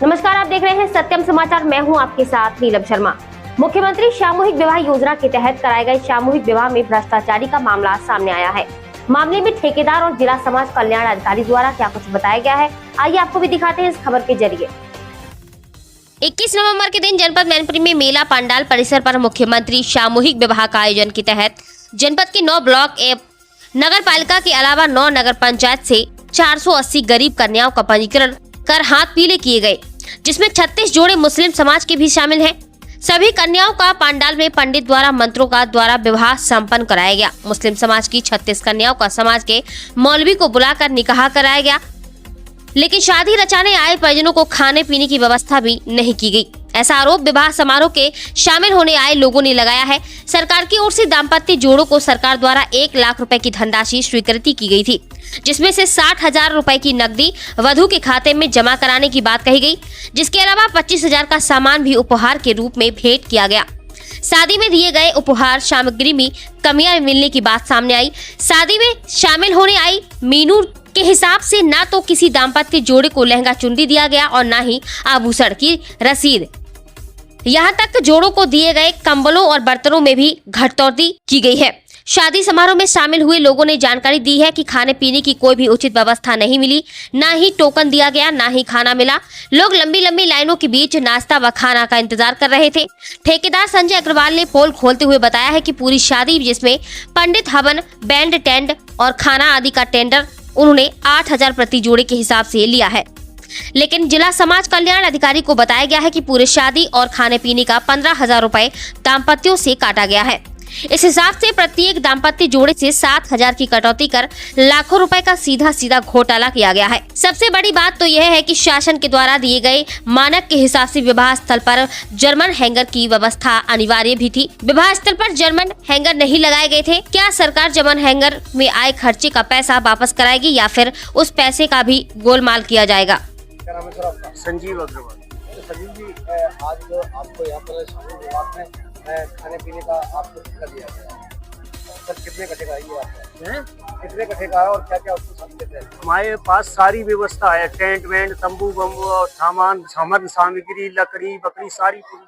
नमस्कार, आप देख रहे हैं सत्यम समाचार। मैं हूं आपके साथ नीलम शर्मा। मुख्यमंत्री सामूहिक विवाह योजना के तहत कराए गए सामूहिक विवाह में भ्रष्टाचारी का मामला सामने आया है। मामले में ठेकेदार और जिला समाज कल्याण अधिकारी द्वारा क्या कुछ बताया गया है, आइए आपको भी दिखाते हैं इस खबर के जरिए। 21 नवंबर के दिन जनपद मैनपुरी में मेला पंडाल परिसर पर मुख्यमंत्री सामूहिक विवाह का आयोजन के तहत जनपद के 9 ब्लॉक नगर पालिका के अलावा 9 नगर पंचायत से 480 गरीब कन्याओं का पंजीकरण कर हाथ पीले किए गए, जिसमें 36 जोड़े मुस्लिम समाज के भी शामिल हैं। सभी कन्याओं का पंडाल में पंडित द्वारा मंत्रों का द्वारा विवाह संपन्न कराया गया। मुस्लिम समाज की 36 कन्याओं का समाज के मौलवी को बुलाकर निकाह कराया गया, लेकिन शादी रचाने आए परिजनों को खाने पीने की व्यवस्था भी नहीं की गई। ऐसा आरोप विवाह समारोह के शामिल होने आए लोगों ने लगाया है। सरकार की ओर से दाम्पत्य जोड़ों को सरकार द्वारा 1 लाख रुपए की धनराशि स्वीकृति की गई थी, जिसमें से 60,000 रुपए की नकदी वधु के खाते में जमा कराने की बात कही गई, जिसके अलावा 25,000 का सामान भी उपहार के रूप में भेंट किया गया। शादी में दिए गए उपहार सामग्री में कमियां मिलने की बात सामने आई। शादी में शामिल होने आई मीनू के हिसाब से ना तो किसी दाम्पत्य जोड़े को लहंगा चुनरी दिया गया और ना ही आभूषण की रसीद। यहाँ तक जोड़ों को दिए गए कंबलों और बर्तनों में भी घटतौती की गई है। शादी समारोह में शामिल हुए लोगों ने जानकारी दी है कि खाने पीने की कोई भी उचित व्यवस्था नहीं मिली, ना ही टोकन दिया गया, ना ही खाना मिला। लोग लंबी लंबी लाइनों के बीच नाश्ता व खाना का इंतजार कर रहे थे। ठेकेदार संजय अग्रवाल ने पोल खोलते हुए बताया है कि पूरी शादी, जिसमें पंडित, हवन, बैंड, टेंट और खाना आदि का टेंडर उन्होंने 8,000 प्रति जोड़े के हिसाब से लिया है, लेकिन जिला समाज कल्याण अधिकारी को बताया गया है कि पूरे शादी और खाने पीने का 15,000 रुपए दाम्पत्यों से काटा गया है। इस हिसाब से प्रत्येक दाम्पत्य जोड़े से 7,000 की कटौती कर लाखों रुपए का सीधा घोटाला किया गया है। सबसे बड़ी बात तो यह है कि शासन के द्वारा दिए गए मानक के हिसाब से विवाह स्थल पर जर्मन हैंगर की व्यवस्था अनिवार्य भी थी। विवाह स्थल पर जर्मन हैंगर नहीं लगाए गए थे। क्या सरकार जर्मन हैंगर में आए खर्चे का पैसा वापस कराएगी या फिर उस पैसे का भी गोलमाल किया जाएगा? क्या नाम है सर आपका? संजीव अग्रवाल। संजीव जी, आज जो आपको यहाँ पर शादी विवाह में खाने पीने का आपको कर दिया गया सर, कितने कट्ठे का ये आपका कितने कट्ठे का है और क्या क्या उसको शामिल देते हैं? हमारे पास सारी व्यवस्था है, टेंट वेंट, तंबू बम्बू और सामान सामग्री, लकड़ी बकरी, सारी पूरी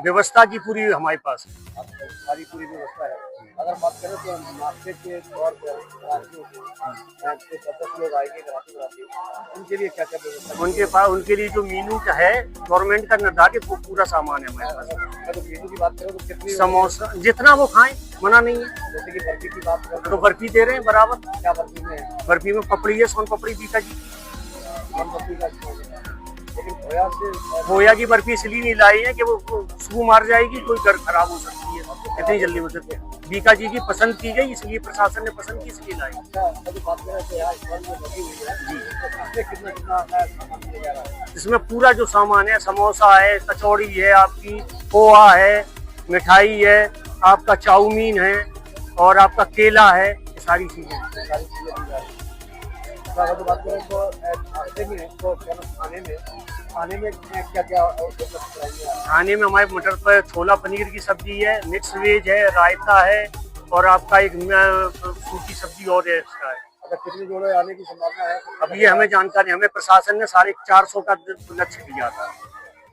व्यवस्था की पूरी हमारे पास सारी पूरी व्यवस्था है। अगर बात करें तो नाश्ते के तौर पर 10 लोग आएंगे उनके लिए क्या क्या व्यवस्था? उनके लिए जो मेनू का है गवर्नमेंट का निर्धारित वो पूरा सामान है हमारे पास। अगर मेनू की बात करें तो कितनी समोसा जितना वो खाएं, मना नहीं है। जैसे कि बर्फी की बात करें तो बर्फी दे रहे हैं बराबर। क्या बर्फी में है? बर्फी में पपड़ी है, सोन पपड़ी बीका जी, बर्फी का, लेकिन खोया की बर्फी इसलिए नहीं लाई है कि वो सुबह मार जाएगी, कोई घर खराब हो सकती है, इतनी जल्दी हो सकती है। बीका जी की पसंद की गई, इसलिए प्रशासन ने पसंद की, इसलिए लाई। बात करें तो यार कितना इसमें पूरा जो सामान है, समोसा है, कचौड़ी है, आपकी पोहा है, मिठाई है, आपका चाउमीन है और आपका केला है, ये सारी चीजें दी जा रही है। अगर बात करें तो नाश्ते में तो खाने में क्या क्या? खाने में हमारे मटर पर छोला पनीर की सब्जी है, मिक्स वेज है, रायता है और आपका एक सूखी सब्जी और है एक्स्ट्रा है। अगर कितने जोड़े आने की संभावना है? अब ये हमें जानकारी, हमें प्रशासन ने 450 का लक्ष्य दिया था।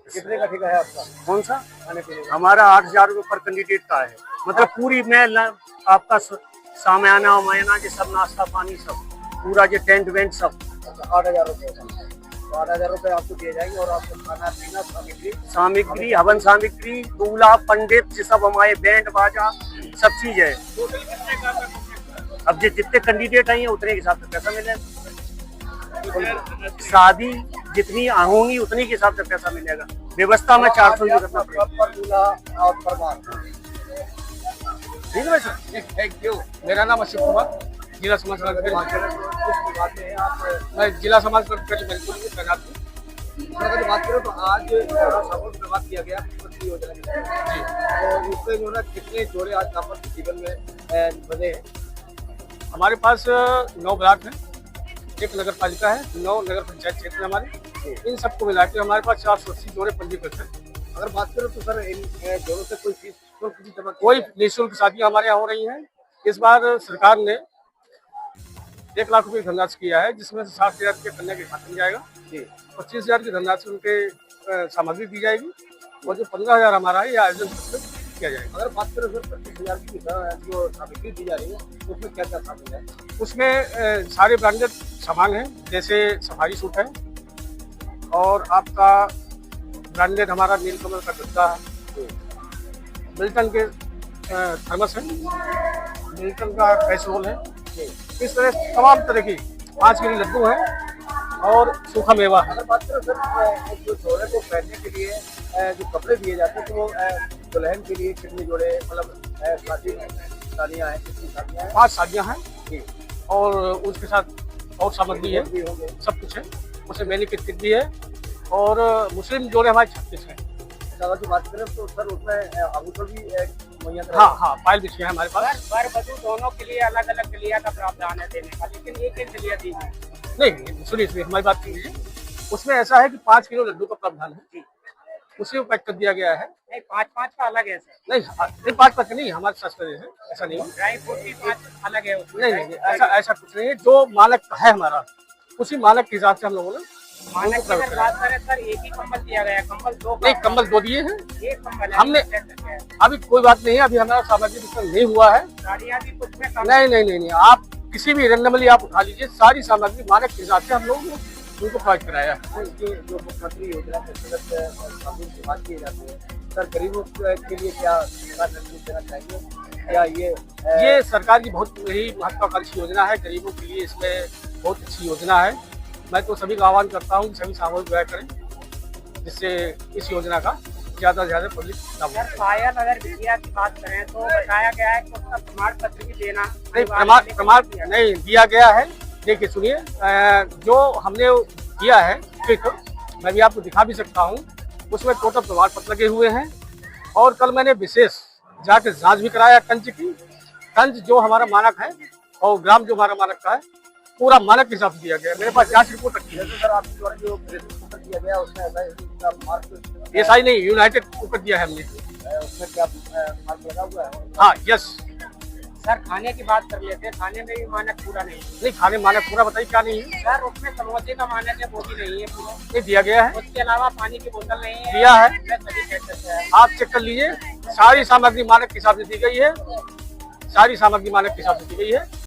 कितने का ठेका है आपका? कौन सा? खाने पीने हमारा 8,000 रुपये पर कैंडिडेट का है। मतलब पूरी मैं आपका सामाना वामाना ये सब, नाश्ता पानी सब पूरा, जो टेंट वेंट सब। 8,000 रुपये। तो 8,000 रुपये आपको दिए जाएंगे और आपको खाना पीना सामग्री, हवन सामग्री, दूल्हा, पंडित, ये सब हमारे बैंड बाजा सब चीज है। अब जितने कैंडिडेट आए हैं उतने के हिसाब से पैसा मिलेगा। शादी जितनी होंगी उतने के हिसाब से पैसा मिलेगा। व्यवस्था में 400 करना पड़ेगा। ठीक है सर, थैंक यू। मेरा नाम अशित कुमार, जिला समाज मैं जिला समाज बिल्कुल तैनात हूँ। अगर बात करें तो आज बात किया गया योजना जी, तो इसमें जो है कितने जोड़े आज दाम्पत्य जीवन में बने हैं? हमारे पास 9 ब्लॉक हैं, 1 नगर पालिका है, 9 नगर पंचायत क्षेत्र हमारे। इन सबको मिला के हमारे पास 480 जोड़े पंजीकृत हैं। अगर बात करें तो सर इन जोड़ों से कोई फीस कोई निःशुल्क शादियाँ हमारे यहाँ हो रही हैं। इस बार सरकार ने 1 लाख रुपए की धनराशि किया है, जिसमें से 60,000 रुपये कन्या के खाते में जाएगा, जी 25,000 की धनराशि उनके सामग्री दी जाएगी और जो 15,000 हमारा है, ये आयोजन किया जाएगा। अगर बात करें सर 25,000 की जो सामग्री दी जा रही है उसमें क्या क्या शामिल है? उसमें सारे ब्रांडेड सामान हैं, जैसे सफारी सूट है और आपका ब्रांडेड हमारा नीलकमल का गद्दा है, मिल्टन के थर्मस है, मिल्टन का कैसरोल है, इस तरह तमाम तरह की 5 किलो लड्डू हैं और सूखा मेवा है। अगर बात करें सर जो जोड़े को पहनने के लिए जो कपड़े दिए जाते हैं तो वो दुल्हन के लिए कितने जोड़े, मतलब शादियाँ हैं, कितनी शादियाँ हैं? 5 शादियाँ हैं जी और उसके साथ और सामग्री है, भी होंगे। सब कुछ है, उसमें मैंने किट भी है और मुस्लिम जोड़े हमारे 36 हैं। अगर की बात करें तो सर उसमें आभूषण भी मुहैया हाँ हाँ, पायल बिछिया है हमारे पास। वर वधू दोनों के लिए अलग अलग दलिया का प्रावधान है देने का, लेकिन एक एक दलिया दी है। नहीं सुनिए हमारी बात कीजिए, उसमें ऐसा है कि 5 किलो लड्डू का प्रावधान है, उसी को पैक कर दिया गया है। नहीं 5-5 का अलग है सर, नहीं 5 नहीं, हमारे सस्ते है, ऐसा नहीं है। ड्राई फ्रूट भी 5 अलग है उसमें। नहीं ऐसा कुछ नहीं है, जो मानक है हमारा उसी मानक के हिसाब से हम लोगों ने मानक की अगर बात करें सर, एक ही कंबल दिया गया है, कंबल 2 नहीं कंबल 2 दिए हैं एक कंबल है, हमने। अभी कोई बात नहीं है, अभी हमारा सामग्री वितरण नहीं हुआ है। साड़ियाँ भी कुछ में कम। नहीं, आप किसी भी रेंडमली आप उठा लीजिए, सारी सामग्री मानक के हिसाब से हम लोग उनको प्रोवाइड कराया है। ये जो मुख्यमंत्री योजना के तहत कानून की बात की जाती है सर, गरीबों के लिए क्या देना चाहिए? क्या ये सरकार की बहुत ही महत्वाकांक्षी योजना है, गरीबों के लिए इसमें बहुत अच्छी योजना है। मैं तो सभी का आह्वान करता हूँ कि सभी सामूहिक व्यय करें, जिससे इस योजना का ज़्यादा से ज़्यादा पब्लिक लाभ सर उठाए। पायल अगर विद्या की बात करें तो बताया गया है कि उसका प्रमाण पत्र भी देना नहीं प्रमाण नहीं दिया गया है। देखिए सुनिए, जो हमने किया है ठीक, मैं भी आपको दिखा भी सकता हूँ, उसमें टोटल प्रमाण पत्र लगे हुए हैं और कल मैंने विशेष जाके जांच भी कराया कंच की। कंच जो हमारा मानक है और ग्राम जो हमारा मानक का है, पूरा मानक के हिसाब से दिया गया है। मेरे पास जांच रिपोर्ट रखी है। जैसे सर आपके द्वारा जो प्रेस दिया गया उसमें मार्क ये सारी नहीं, यूनाइटेड ऊपर दिया है हमने। उसमें क्या मार्क लगा हुआ है? हाँ यस। सर खाने की बात कर लेते हैं, खाने में भी मानक पूरा नहीं है। नहीं खाने मानक पूरा बताइए क्या नहीं है? सर उसमें समोसे का मानक है, वो भी नहीं है पूरा। ये दिया गया है, उसके अलावा पानी की बोतल नहीं है, दिया है। सभी सेक्टर से है। आप चेक कर लीजिए, सारी सामग्री मानक के हिसाब से दी गई है, सारी सामग्री मानक के हिसाब से दी गई है।